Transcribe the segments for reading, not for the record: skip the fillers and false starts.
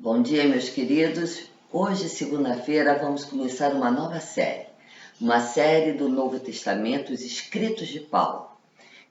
Bom dia, meus queridos. Hoje, segunda-feira, vamos começar uma nova série. Uma série do Novo Testamento, os Escritos de Paulo.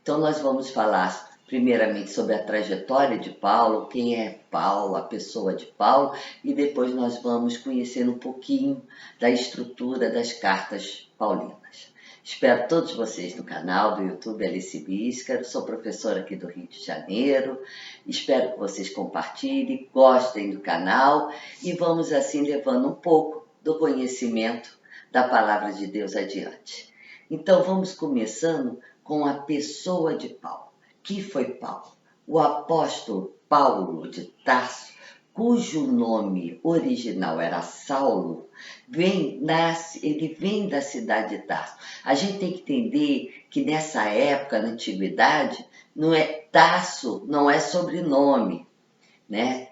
Então, nós vamos falar primeiramente sobre a trajetória de Paulo, quem é Paulo, a pessoa de Paulo, e depois nós vamos conhecer um pouquinho da estrutura das cartas paulinas. Espero todos vocês no canal do YouTube Alice Bíscaro, sou professora aqui do Rio de Janeiro, espero que vocês compartilhem, gostem do canal e vamos assim levando um pouco do conhecimento da Palavra de Deus adiante. Então vamos começando com a pessoa de Paulo. Que foi Paulo? O apóstolo Paulo de Tarso, cujo nome original era Saulo, ele vem da cidade de Tarso. A gente tem que entender que nessa época, na antiguidade, Tarso não é sobrenome, né?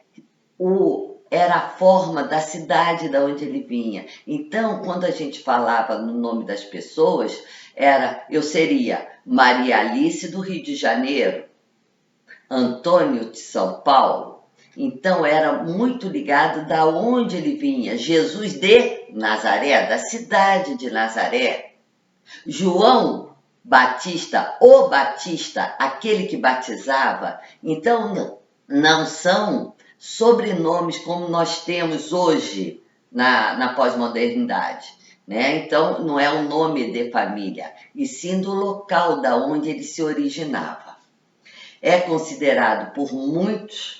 Era a forma da cidade da onde ele vinha. Então, quando a gente falava no nome das pessoas, eu seria Maria Alice do Rio de Janeiro, Antônio de São Paulo. Então, era muito ligado da onde ele vinha. Jesus de Nazaré, da cidade de Nazaré. João Batista, o Batista, aquele que batizava. Então, não são sobrenomes como nós temos hoje na pós-modernidade, né? Então, não é um nome de família, e sim do local da onde ele se originava. É considerado por muitos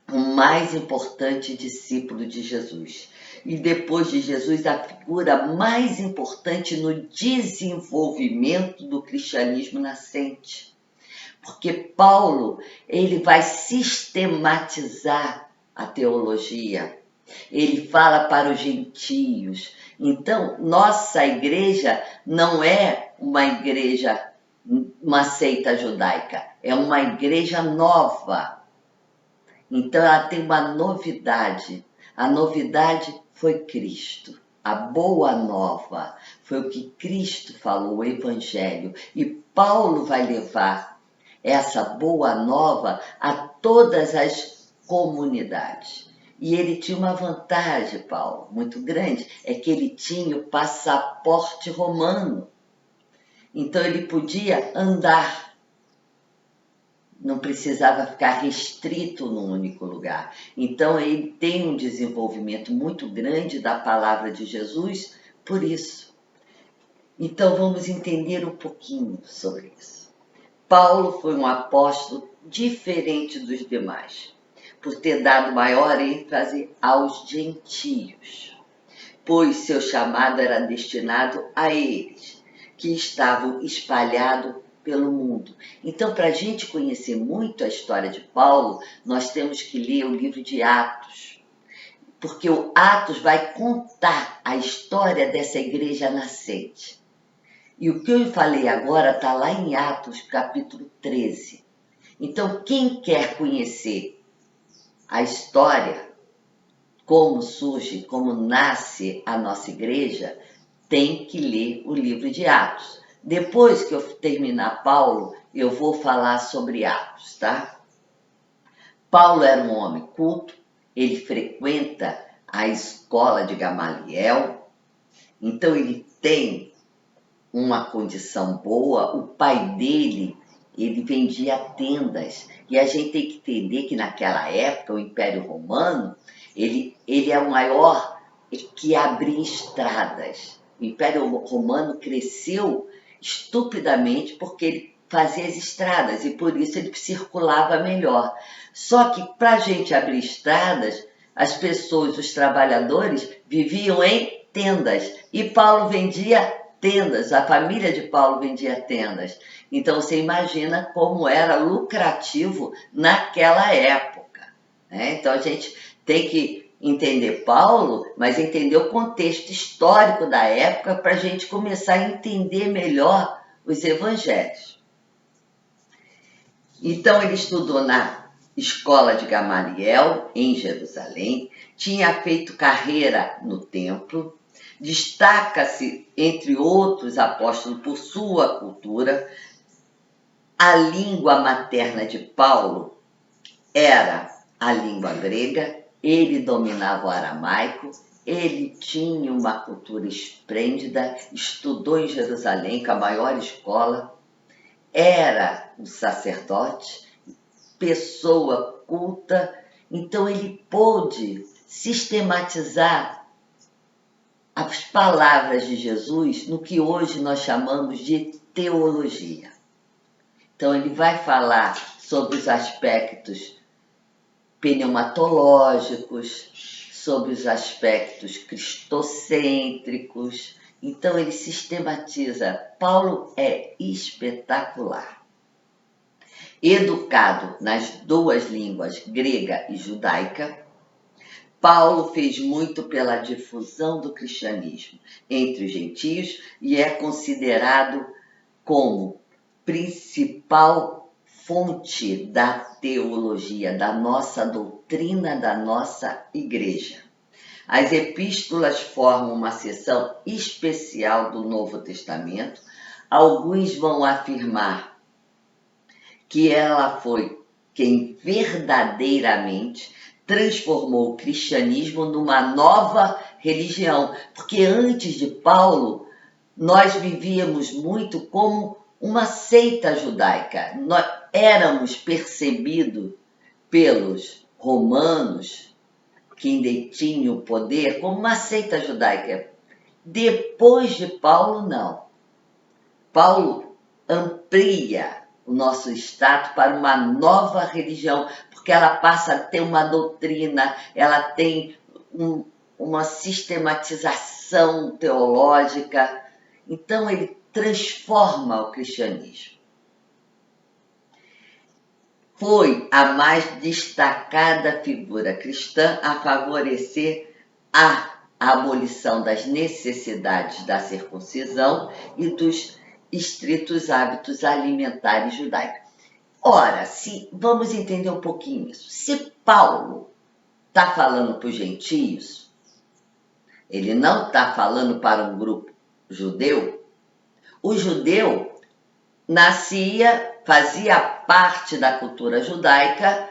o mais importante discípulo de Jesus. E depois de Jesus, a figura mais importante no desenvolvimento do cristianismo nascente. Porque Paulo, ele vai sistematizar a teologia. Ele fala para os gentios. Então, nossa igreja não é uma seita judaica, é uma igreja nova. Então, ela tem uma novidade. A novidade foi Cristo. A boa nova foi o que Cristo falou, o Evangelho. E Paulo vai levar essa boa nova a todas as comunidades. E ele tinha uma vantagem, Paulo, muito grande, é que ele tinha o passaporte romano. Então, ele podia andar. Não precisava ficar restrito num único lugar. Então, ele tem um desenvolvimento muito grande da palavra de Jesus por isso. Então, vamos entender um pouquinho sobre isso. Paulo foi um apóstolo diferente dos demais, por ter dado maior ênfase aos gentios, pois seu chamado era destinado a eles, que estavam espalhados pelo mundo. Então, para a gente conhecer muito a história de Paulo, nós temos que ler o livro de Atos, porque o Atos vai contar a história dessa igreja nascente. E o que eu falei agora está lá em Atos, capítulo 13. Então, quem quer conhecer a história, como surge, como nasce a nossa igreja, tem que ler o livro de Atos. Depois que eu terminar Paulo, eu vou falar sobre Atos, tá? Paulo era um homem culto, ele frequenta a escola de Gamaliel, então ele tem uma condição boa. O pai dele, ele vendia tendas, e a gente tem que entender que naquela época, o Império Romano, ele é o maior que abria estradas. O Império Romano cresceu estupidamente porque ele fazia as estradas e por isso ele circulava melhor. Só que para a gente abrir estradas, as pessoas, os trabalhadores, viviam em tendas e Paulo vendia tendas, a família de Paulo vendia tendas. Então você imagina como era lucrativo naquela época, né? Então a gente tem que entender Paulo, mas entender o contexto histórico da época para a gente começar a entender melhor os evangelhos. Então ele estudou na escola de Gamaliel, em Jerusalém, tinha feito carreira no templo, destaca-se, entre outros apóstolos, por sua cultura. A língua materna de Paulo era a língua grega. ele dominava o aramaico, ele tinha uma cultura esplêndida, estudou em Jerusalém, com a maior escola, era um sacerdote, pessoa culta, então ele pôde sistematizar as palavras de Jesus no que hoje nós chamamos de teologia. Então ele vai falar sobre os aspectos pneumatológicos, sobre os aspectos cristocêntricos. Então ele sistematiza. Paulo é espetacular. Educado nas duas línguas, grega e judaica, Paulo fez muito pela difusão do cristianismo entre os gentios e é considerado como principal fonte da teologia, da nossa doutrina, da nossa igreja. As epístolas formam uma seção especial do Novo Testamento. Alguns vão afirmar que ela foi quem verdadeiramente transformou o cristianismo numa nova religião, porque antes de Paulo, nós vivíamos muito como uma seita judaica. Nós éramos percebidos pelos romanos, que ainda tinham o poder, como uma seita judaica. Depois de Paulo, não. Paulo amplia o nosso status para uma nova religião, porque ela passa a ter uma doutrina, ela tem uma sistematização teológica. Então, ele transforma o cristianismo. Foi a mais destacada figura cristã a favorecer a abolição das necessidades da circuncisão e dos estritos hábitos alimentares judaicos. Ora, vamos entender um pouquinho isso. Se Paulo está falando para os gentios, ele não está falando para um grupo judeu. O judeu fazia parte da cultura judaica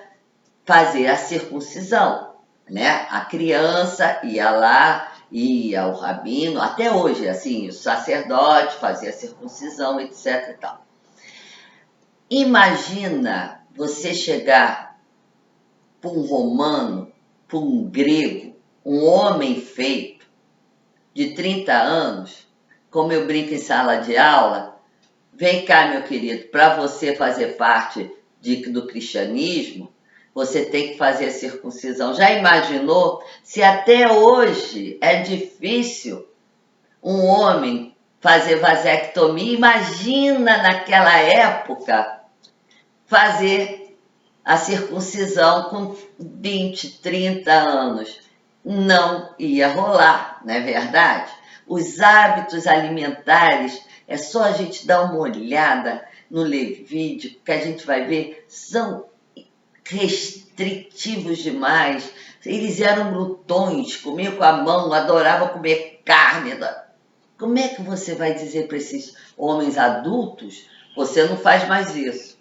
fazer a circuncisão, né? A criança ia lá, ia ao rabino, até hoje, assim, o sacerdote fazia a circuncisão, etc. e tal. Imagina você chegar para um romano, para um grego, um homem feito de 30 anos, como eu brinco em sala de aula, vem cá, meu querido, para você fazer parte do cristianismo, você tem que fazer a circuncisão. Já imaginou se até hoje é difícil um homem fazer vasectomia? Imagina naquela época fazer a circuncisão com 20, 30 anos. Não ia rolar, não é verdade? Os hábitos alimentares, é só a gente dar uma olhada no Levítico, que a gente vai ver, são restritivos demais. Eles eram glutões, comiam com a mão, adoravam comer carne. Como é que você vai dizer para esses homens adultos, você não faz mais isso?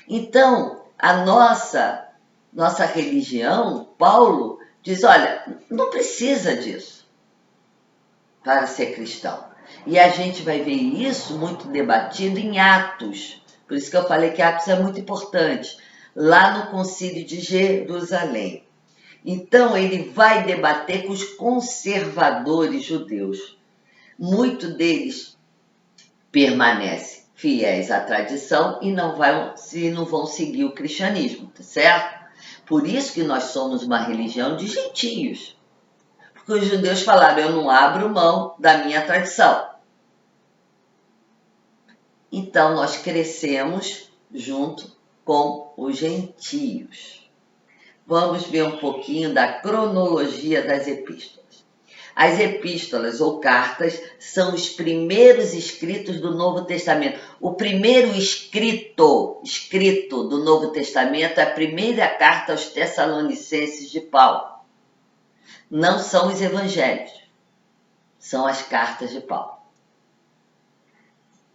Então, a nossa religião, Paulo diz, olha, não precisa disso para ser cristão. E a gente vai ver isso muito debatido em Atos. Por isso que eu falei que Atos é muito importante. Lá no Concílio de Jerusalém. Então, ele vai debater com os conservadores judeus. Muitos deles permanecem fiéis à tradição e não vão seguir o cristianismo, tá certo? Por isso que nós somos uma religião de gentios. Porque os judeus falaram, eu não abro mão da minha tradição. Então, nós crescemos junto com os gentios. Vamos ver um pouquinho da cronologia das epístolas. As epístolas ou cartas são os primeiros escritos do Novo Testamento. O primeiro escrito do Novo Testamento é a primeira carta aos Tessalonicenses de Paulo. Não são os evangelhos, são as cartas de Paulo.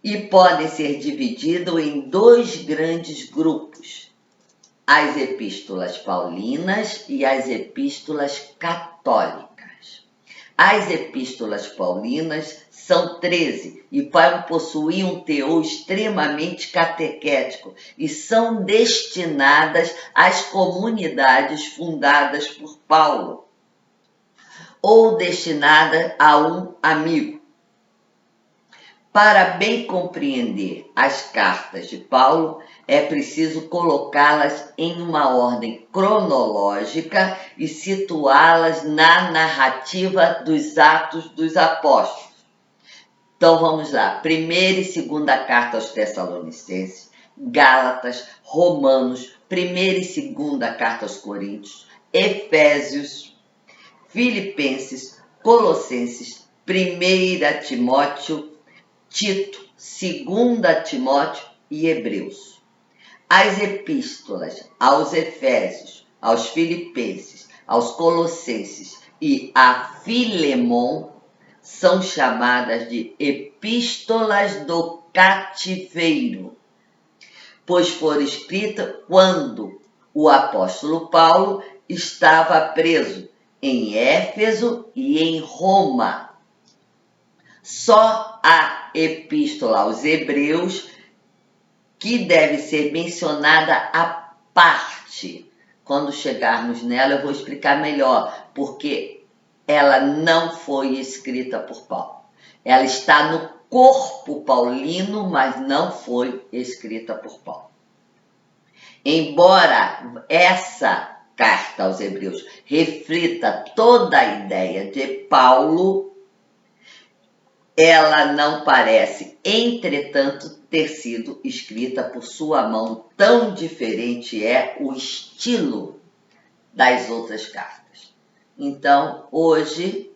E podem ser divididos em dois grandes grupos. as epístolas paulinas e as epístolas católicas. As epístolas paulinas são 13 e possuem um teor extremamente catequético e são destinadas às comunidades fundadas por Paulo ou destinadas a um amigo. Para bem compreender as cartas de Paulo, é preciso colocá-las em uma ordem cronológica e situá-las na narrativa dos Atos dos Apóstolos. Então vamos lá, primeira e segunda carta aos Tessalonicenses, Gálatas, Romanos, primeira e segunda carta aos Coríntios, Efésios, Filipenses, Colossenses, primeira Timóteo, Tito, 2 Timóteo e Hebreus. As epístolas aos Efésios, aos Filipenses, aos Colossenses e a Filemon são chamadas de epístolas do cativeiro, pois foram escritas quando o apóstolo Paulo estava preso em Éfeso e em Roma. Só a epístola aos Hebreus que deve ser mencionada à parte. Quando chegarmos nela, eu vou explicar melhor, porque ela não foi escrita por Paulo. Ela está no corpo paulino, mas não foi escrita por Paulo. Embora essa carta aos Hebreus reflita toda a ideia de Paulo, ela não parece, entretanto, ter sido escrita por sua mão. Tão diferente é o estilo das outras cartas. Então, hoje,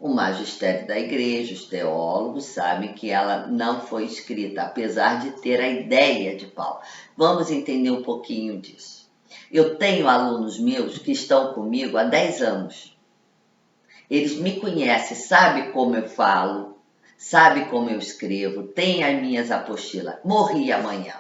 o magistério da igreja, os teólogos, sabem que ela não foi escrita, apesar de ter a ideia de Paulo. Vamos entender um pouquinho disso. Eu tenho alunos meus que estão comigo há 10 anos. Eles me conhecem, sabem como eu falo, sabem como eu escrevo, têm as minhas apostilas. Morri amanhã.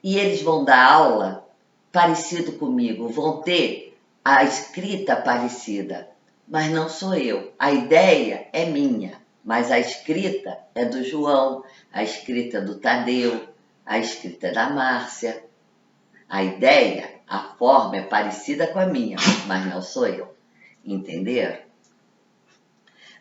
E eles vão dar aula parecido comigo, vão ter a escrita parecida, mas não sou eu. A ideia é minha, mas a escrita é do João, a escrita é do Tadeu, a escrita é da Márcia. A ideia, a forma é parecida com a minha, mas não sou eu. Entenderam?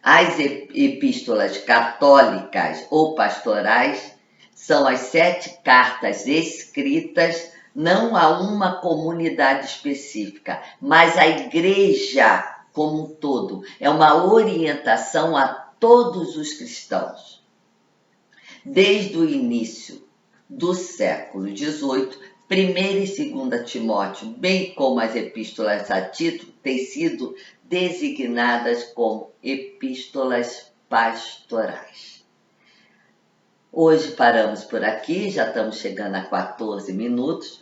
As epístolas católicas ou pastorais são as 7 cartas escritas não a uma comunidade específica, mas à igreja como um todo. É uma orientação a todos os cristãos. Desde o início do século XVIII, 1ª e 2ª Timóteo, bem como as epístolas a Tito, têm sido designadas como epístolas pastorais. Hoje paramos por aqui, já estamos chegando a 14 minutos.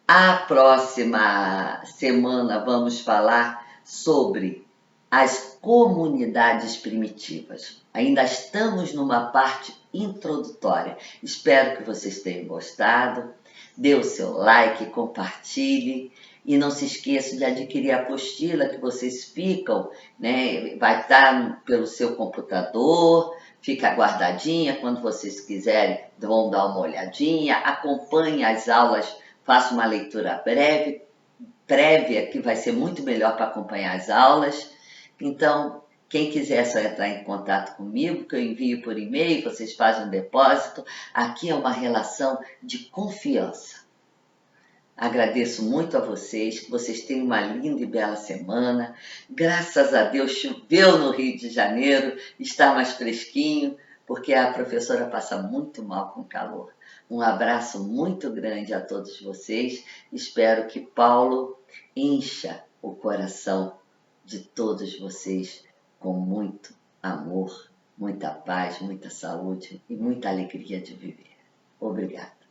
A próxima semana vamos falar sobre as comunidades primitivas. Ainda estamos numa parte introdutória. Espero que vocês tenham gostado. Dê o seu like, compartilhe e não se esqueça de adquirir a apostila que vocês ficam, né? Vai estar pelo seu computador, fica guardadinha, quando vocês quiserem vão dar uma olhadinha, acompanhe as aulas, faça uma leitura prévia, que vai ser muito melhor para acompanhar as aulas. Então, quem quiser é só entrar em contato comigo, que eu envio por e-mail, vocês fazem um depósito. Aqui é uma relação de confiança. Agradeço muito a vocês, que vocês tenham uma linda e bela semana. Graças a Deus choveu no Rio de Janeiro, está mais fresquinho, porque a professora passa muito mal com calor. Um abraço muito grande a todos vocês. Espero que Paulo encha o coração de todos vocês com muito amor, muita paz, muita saúde e muita alegria de viver. Obrigada.